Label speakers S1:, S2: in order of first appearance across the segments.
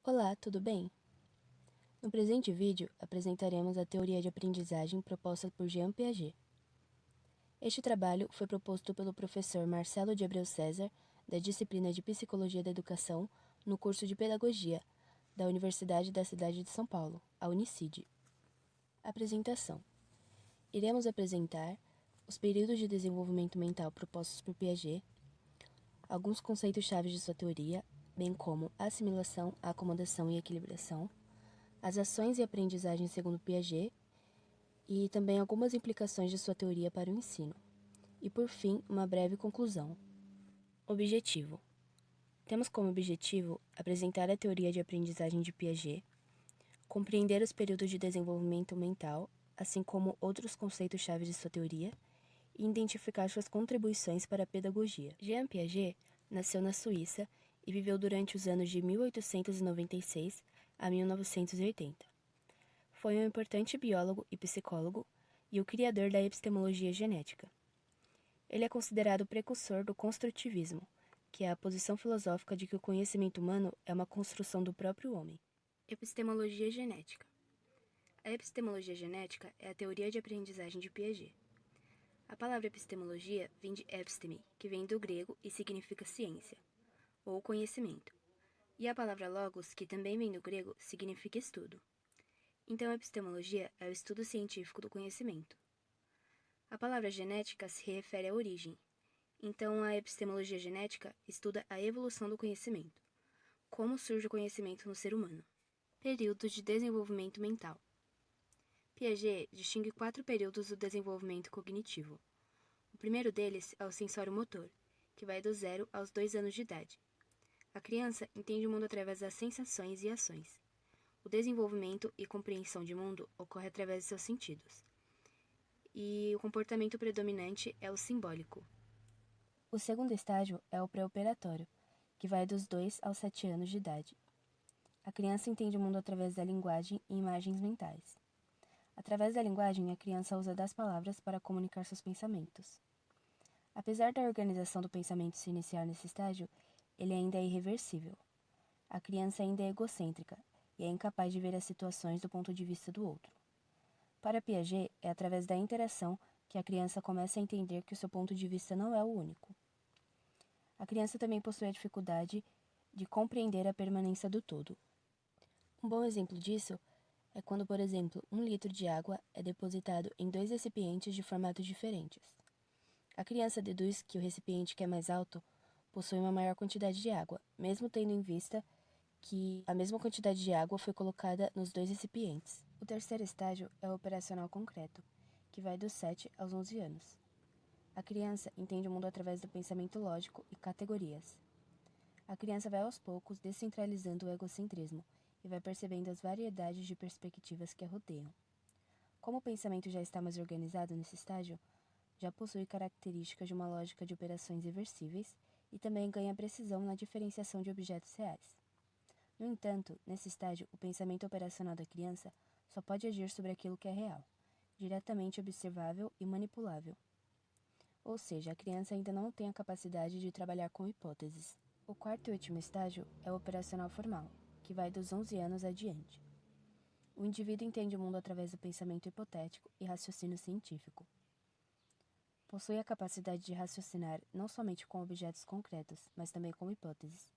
S1: Olá, tudo bem? No presente vídeo, apresentaremos a teoria de aprendizagem proposta por Jean Piaget. Este trabalho foi proposto pelo professor Marcelo de Abreu César, da disciplina de Psicologia da Educação, no curso de Pedagogia, da Universidade da Cidade de São Paulo, a Unicid. Apresentação. Iremos apresentar os períodos de desenvolvimento mental propostos por Piaget, alguns conceitos-chave de sua teoria, bem como assimilação, acomodação e equilibração, as ações e aprendizagem segundo Piaget e também algumas implicações de sua teoria para o ensino. E, por fim, uma breve conclusão. Objetivo. Temos como objetivo apresentar a teoria de aprendizagem de Piaget, compreender os períodos de desenvolvimento mental, assim como outros conceitos-chave de sua teoria, e identificar suas contribuições para a pedagogia. Jean Piaget nasceu na Suíça e viveu durante os anos de 1896 a 1980. Foi um importante biólogo e psicólogo e o criador da epistemologia genética. Ele é considerado o precursor do construtivismo, que é a posição filosófica de que o conhecimento humano é uma construção do próprio homem. Epistemologia genética. A epistemologia genética é a teoria de aprendizagem de Piaget. A palavra epistemologia vem de episteme, que vem do grego e significa ciência, ou conhecimento. E a palavra logos, que também vem do grego, significa estudo. Então, a epistemologia é o estudo científico do conhecimento. A palavra genética se refere à origem. Então, a epistemologia genética estuda a evolução do conhecimento. Como surge o conhecimento no ser humano? Períodos de desenvolvimento mental. Piaget distingue 4 períodos do desenvolvimento cognitivo. O primeiro deles é o sensório-motor, que vai do 0 aos 2 anos de idade. A criança entende o mundo através das sensações e ações. O desenvolvimento e compreensão de mundo ocorre através de seus sentidos. E o comportamento predominante é o simbólico. O segundo estágio é o pré-operatório, que vai dos 2 aos 7 anos de idade. A criança entende o mundo através da linguagem e imagens mentais. Através da linguagem, a criança usa das palavras para comunicar seus pensamentos. Apesar da organização do pensamento se iniciar nesse estágio, ele ainda é irreversível. A criança ainda é egocêntrica e é incapaz de ver as situações do ponto de vista do outro. Para Piaget, é através da interação que a criança começa a entender que o seu ponto de vista não é o único. A criança também possui a dificuldade de compreender a permanência do todo. Um bom exemplo disso é quando, por exemplo, 1 litro de água é depositado em 2 recipientes de formatos diferentes. A criança deduz que o recipiente que é mais alto possui uma maior quantidade de água, mesmo tendo em vista que a mesma quantidade de água foi colocada nos 2 recipientes. O terceiro estágio é o operacional concreto, que vai dos 7 aos 11 anos. A criança entende o mundo através do pensamento lógico e categorias. A criança vai aos poucos descentralizando o egocentrismo e vai percebendo as variedades de perspectivas que a rodeiam. Como o pensamento já está mais organizado nesse estágio, já possui características de uma lógica de operações reversíveis e também ganha precisão na diferenciação de objetos reais. No entanto, nesse estágio, o pensamento operacional da criança só pode agir sobre aquilo que é real, diretamente observável e manipulável. Ou seja, a criança ainda não tem a capacidade de trabalhar com hipóteses. O quarto e último estágio é o operacional formal, que vai dos 11 anos adiante. O indivíduo entende o mundo através do pensamento hipotético e raciocínio científico. Possui a capacidade de raciocinar não somente com objetos concretos, mas também com hipóteses.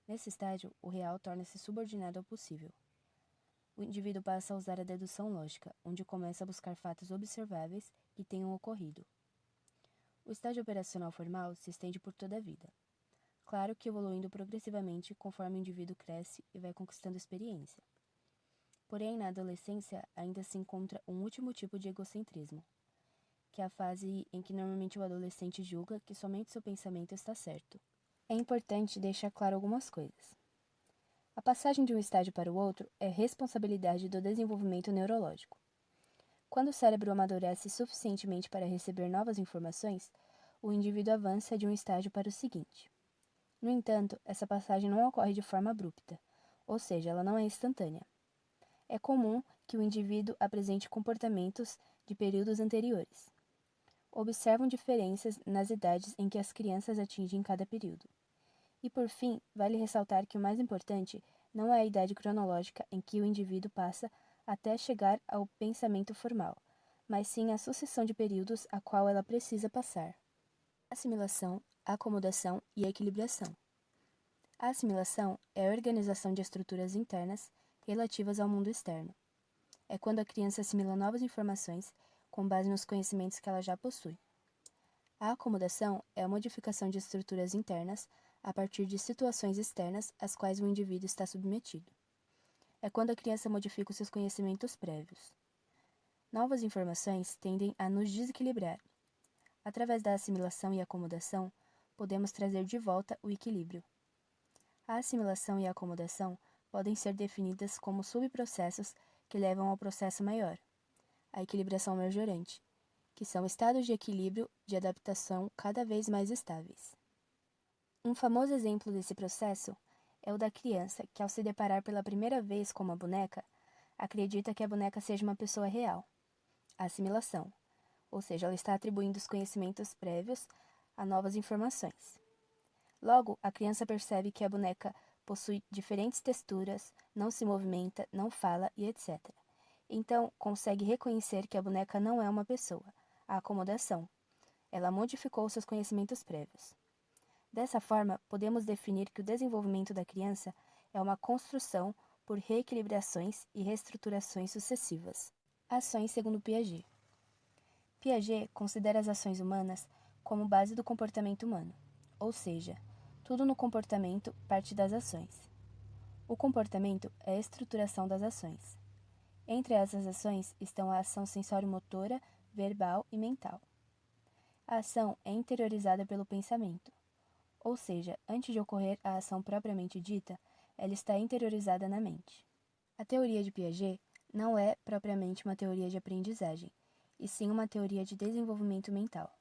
S1: Nesse estágio, o real torna-se subordinado ao possível. O indivíduo passa a usar a dedução lógica, onde começa a buscar fatos observáveis que tenham ocorrido. O estágio operacional formal se estende por toda a vida. Claro que evoluindo progressivamente conforme o indivíduo cresce e vai conquistando experiência. Porém, na adolescência ainda se encontra um último tipo de egocentrismo, que é a fase em que normalmente o adolescente julga que somente seu pensamento está certo. É importante deixar claro algumas coisas. A passagem de um estágio para o outro é responsabilidade do desenvolvimento neurológico. Quando o cérebro amadurece suficientemente para receber novas informações, o indivíduo avança de um estágio para o seguinte. No entanto, essa passagem não ocorre de forma abrupta, ou seja, ela não é instantânea. É comum que o indivíduo apresente comportamentos de períodos anteriores. Observam diferenças nas idades em que as crianças atingem cada período. E por fim, vale ressaltar que o mais importante não é a idade cronológica em que o indivíduo passa até chegar ao pensamento formal, mas sim a sucessão de períodos a qual ela precisa passar. Assimilação, acomodação e equilibração. A assimilação é a organização de estruturas internas relativas ao mundo externo. É quando a criança assimila novas informações com base nos conhecimentos que ela já possui. A acomodação é a modificação de estruturas internas a partir de situações externas às quais o indivíduo está submetido. É quando a criança modifica os seus conhecimentos prévios. Novas informações tendem a nos desequilibrar. Através da assimilação e acomodação, podemos trazer de volta o equilíbrio. A assimilação e a acomodação podem ser definidas como subprocessos que levam ao processo maior, a equilibração majorante, que são estados de equilíbrio de adaptação cada vez mais estáveis. Um famoso exemplo desse processo é o da criança que, ao se deparar pela primeira vez com uma boneca, acredita que a boneca seja uma pessoa real, a assimilação, ou seja, ela está atribuindo os conhecimentos prévios a novas informações. Logo, a criança percebe que a boneca possui diferentes texturas, não se movimenta, não fala e etc. Então, consegue reconhecer que a boneca não é uma pessoa, a acomodação. Ela modificou seus conhecimentos prévios. Dessa forma, podemos definir que o desenvolvimento da criança é uma construção por reequilibrações e reestruturações sucessivas. Ações segundo Piaget. Piaget considera as ações humanas como base do comportamento humano, ou seja, tudo no comportamento parte das ações. O comportamento é a estruturação das ações. Entre essas ações estão a ação sensório-motora, verbal e mental. A ação é interiorizada pelo pensamento, ou seja, antes de ocorrer a ação propriamente dita, ela está interiorizada na mente. A teoria de Piaget não é propriamente uma teoria de aprendizagem, e sim uma teoria de desenvolvimento mental.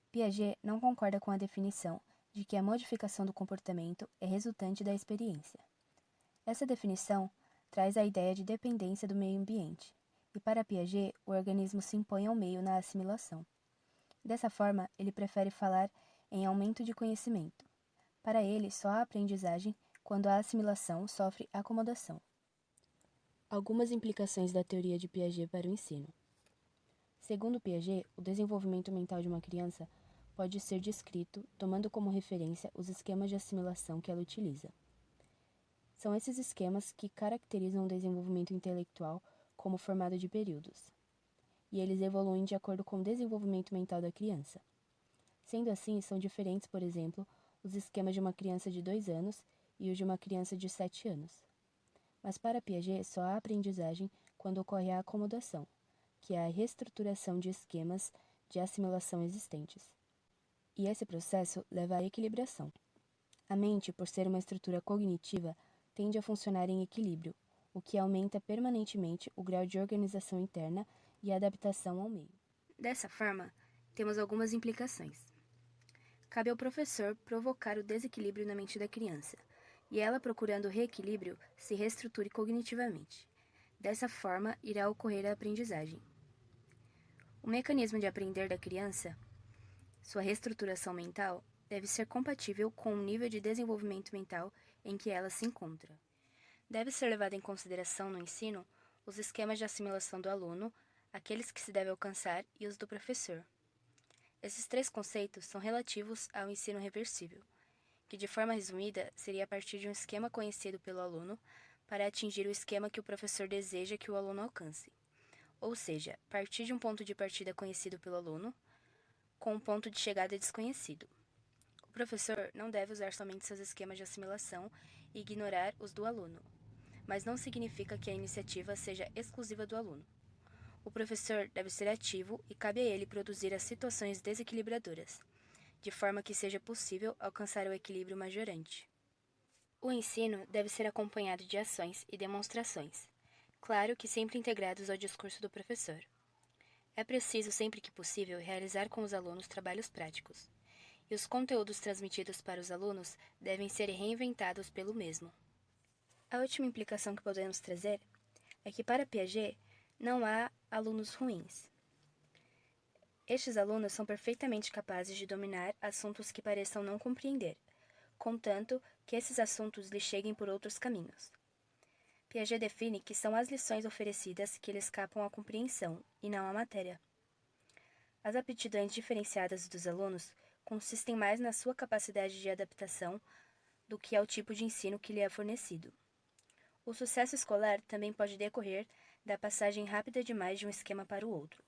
S1: Piaget não concorda com a definição de que a modificação do comportamento é resultante da experiência. Essa definição traz a ideia de dependência do meio ambiente, e para Piaget, o organismo se impõe ao meio na assimilação. Dessa forma, ele prefere falar em aumento de conhecimento. Para ele, só há aprendizagem quando a assimilação sofre acomodação. Algumas implicações da teoria de Piaget para o ensino. Segundo Piaget, o desenvolvimento mental de uma criança pode ser descrito tomando como referência os esquemas de assimilação que ela utiliza. São esses esquemas que caracterizam o desenvolvimento intelectual como formado de períodos, e eles evoluem de acordo com o desenvolvimento mental da criança. Sendo assim, são diferentes, por exemplo, os esquemas de uma criança de 2 anos e os de uma criança de 7 anos. Mas para Piaget, só há aprendizagem quando ocorre a acomodação, que é a reestruturação de esquemas de assimilação existentes. E esse processo leva à equilibração. A mente, por ser uma estrutura cognitiva, tende a funcionar em equilíbrio, o que aumenta permanentemente o grau de organização interna e adaptação ao meio. Dessa forma, temos algumas implicações. Cabe ao professor provocar o desequilíbrio na mente da criança, e ela, procurando o reequilíbrio, se reestruture cognitivamente. Dessa forma, irá ocorrer a aprendizagem. O mecanismo de aprender da criança, sua reestruturação mental, deve ser compatível com o nível de desenvolvimento mental em que ela se encontra. Deve ser levado em consideração no ensino os esquemas de assimilação do aluno, aqueles que se deve alcançar e os do professor. Esses 3 conceitos são relativos ao ensino reversível, que de forma resumida seria a partir de um esquema conhecido pelo aluno para atingir o esquema que o professor deseja que o aluno alcance, ou seja, partir de um ponto de partida conhecido pelo aluno com um ponto de chegada desconhecido. O professor não deve usar somente seus esquemas de assimilação e ignorar os do aluno, mas não significa que a iniciativa seja exclusiva do aluno. O professor deve ser ativo e cabe a ele produzir as situações desequilibradoras, de forma que seja possível alcançar o equilíbrio majorante. O ensino deve ser acompanhado de ações e demonstrações, claro que sempre integrados ao discurso do professor. É preciso, sempre que possível, realizar com os alunos trabalhos práticos, e os conteúdos transmitidos para os alunos devem ser reinventados pelo mesmo. A última implicação que podemos trazer é que, para Piaget, não há alunos ruins. Estes alunos são perfeitamente capazes de dominar assuntos que pareçam não compreender, contanto que esses assuntos lhe cheguem por outros caminhos. Piaget define que são as lições oferecidas que lhe escapam à compreensão, e não à matéria. As aptidões diferenciadas dos alunos consistem mais na sua capacidade de adaptação do que ao tipo de ensino que lhe é fornecido. O sucesso escolar também pode decorrer da passagem rápida demais de um esquema para o outro,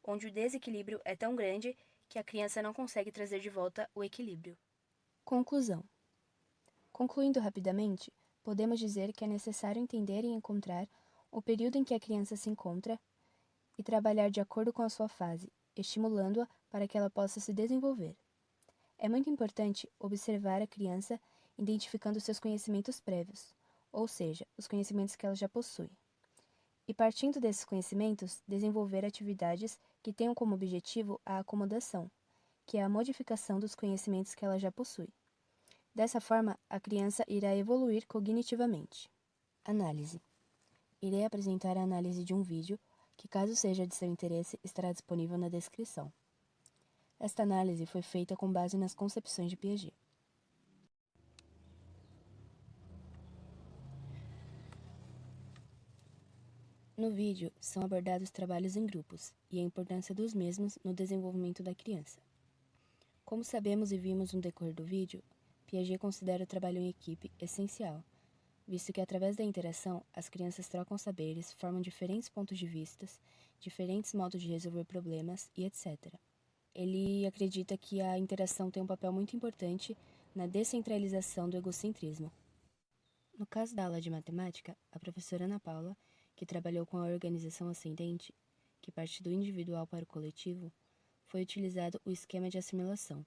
S1: onde o desequilíbrio é tão grande que a criança não consegue trazer de volta o equilíbrio. Conclusão. Concluindo rapidamente, podemos dizer que é necessário entender e encontrar o período em que a criança se encontra e trabalhar de acordo com a sua fase, estimulando-a para que ela possa se desenvolver. É muito importante observar a criança identificando seus conhecimentos prévios, ou seja, os conhecimentos que ela já possui. E partindo desses conhecimentos, desenvolver atividades que tenham como objetivo a acomodação, que é a modificação dos conhecimentos que ela já possui. Dessa forma, a criança irá evoluir cognitivamente. Análise. Irei apresentar a análise de um vídeo que, caso seja de seu interesse, estará disponível na descrição. Esta análise foi feita com base nas concepções de Piaget. No vídeo, são abordados trabalhos em grupos e a importância dos mesmos no desenvolvimento da criança. Como sabemos e vimos no decorrer do vídeo, Piaget considera o trabalho em equipe essencial, visto que através da interação as crianças trocam saberes, formam diferentes pontos de vista, diferentes modos de resolver problemas e etc. Ele acredita que a interação tem um papel muito importante na descentralização do egocentrismo. No caso da aula de matemática, a professora Ana Paula, que trabalhou com a organização ascendente, que parte do individual para o coletivo, foi utilizado o esquema de assimilação,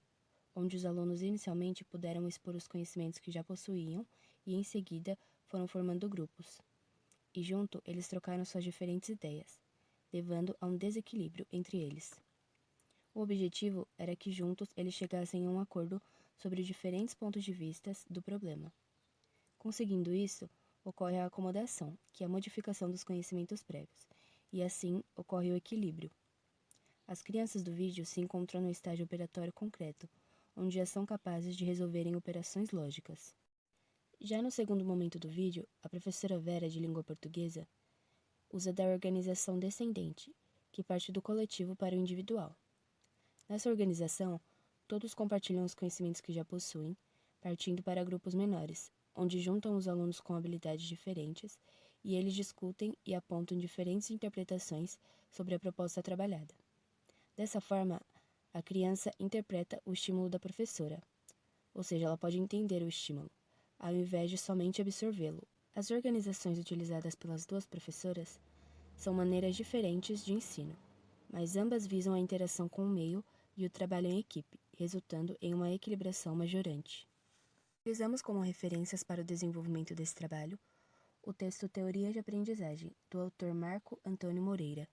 S1: onde os alunos inicialmente puderam expor os conhecimentos que já possuíam e, em seguida, foram formando grupos. E junto, eles trocaram suas diferentes ideias, levando a um desequilíbrio entre eles. O objetivo era que juntos eles chegassem a um acordo sobre diferentes pontos de vista do problema. Conseguindo isso, ocorre a acomodação, que é a modificação dos conhecimentos prévios, e assim ocorre o equilíbrio. As crianças do vídeo se encontram no estágio operatório concreto, onde já são capazes de resolverem operações lógicas. Já no segundo momento do vídeo, a professora Vera, de língua portuguesa, usa da organização descendente, que parte do coletivo para o individual. Nessa organização, todos compartilham os conhecimentos que já possuem, partindo para grupos menores, onde juntam os alunos com habilidades diferentes e eles discutem e apontam diferentes interpretações sobre a proposta trabalhada. Dessa forma, a criança interpreta o estímulo da professora, ou seja, ela pode entender o estímulo, ao invés de somente absorvê-lo. As organizações utilizadas pelas duas professoras são maneiras diferentes de ensino, mas ambas visam a interação com o meio e o trabalho em equipe, resultando em uma equilibração majorante. Utilizamos como referências para o desenvolvimento desse trabalho o texto Teoria de Aprendizagem, do autor Marco Antônio Moreira.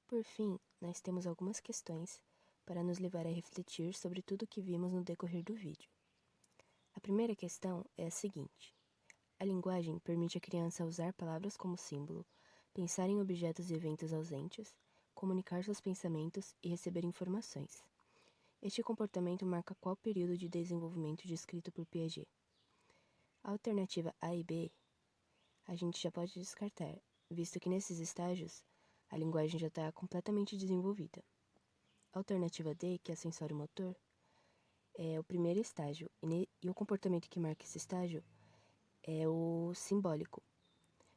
S1: Por fim, nós temos algumas questões para nos levar a refletir sobre tudo o que vimos no decorrer do vídeo. A primeira questão é a seguinte: a linguagem permite à criança usar palavras como símbolo, pensar em objetos e eventos ausentes, comunicar seus pensamentos e receber informações. Este comportamento marca qual período de desenvolvimento descrito por Piaget? A alternativa A e B a gente já pode descartar, visto que nesses estágios a linguagem já está completamente desenvolvida. A alternativa D, que é sensório-motor, é o primeiro estágio, e o comportamento que marca esse estágio é o simbólico.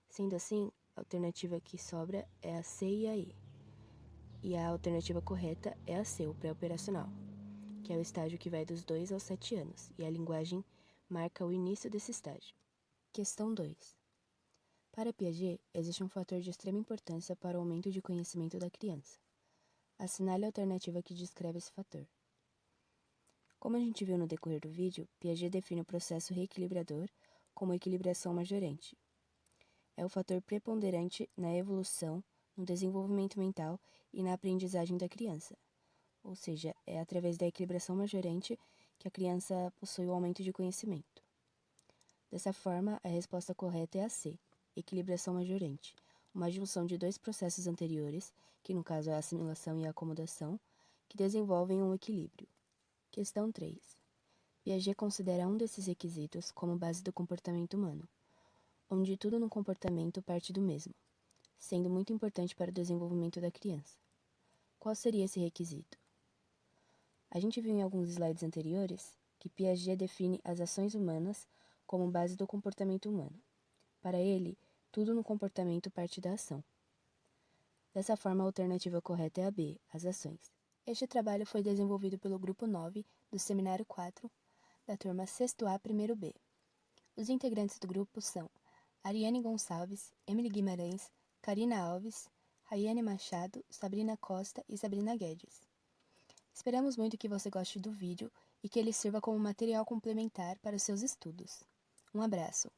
S1: Sendo assim, a alternativa que sobra é a C e a E. E a alternativa correta é a C, o pré-operacional, que é o estágio que vai dos 2 aos 7 anos, e a linguagem marca o início desse estágio. Questão 2. Para Piaget, existe um fator de extrema importância para o aumento de conhecimento da criança. Assinale a alternativa que descreve esse fator. Como a gente viu no decorrer do vídeo, Piaget define o processo reequilibrador como equilibração majorante. É o fator preponderante na evolução, no desenvolvimento mental e na aprendizagem da criança. Ou seja, é através da equilibração majorante que a criança possui o aumento de conhecimento. Dessa forma, a resposta correta é a C, equilibração majorante, uma junção de dois processos anteriores, que no caso é a assimilação e a acomodação, que desenvolvem um equilíbrio. Questão 3. Piaget considera um desses requisitos como base do comportamento humano, onde tudo no comportamento parte do mesmo, sendo muito importante para o desenvolvimento da criança. Qual seria esse requisito? A gente viu em alguns slides anteriores que Piaget define as ações humanas como base do comportamento humano. Para ele, tudo no comportamento parte da ação. Dessa forma, a alternativa correta é a B, as ações. Este trabalho foi desenvolvido pelo Grupo 9 do Seminário 4 da turma 6º A, 1º B. Os integrantes do grupo são Ariane Gonçalves, Emily Guimarães, Karina Alves, Raiane Machado, Sabrina Costa e Sabrina Guedes. Esperamos muito que você goste do vídeo e que ele sirva como material complementar para os seus estudos. Um abraço!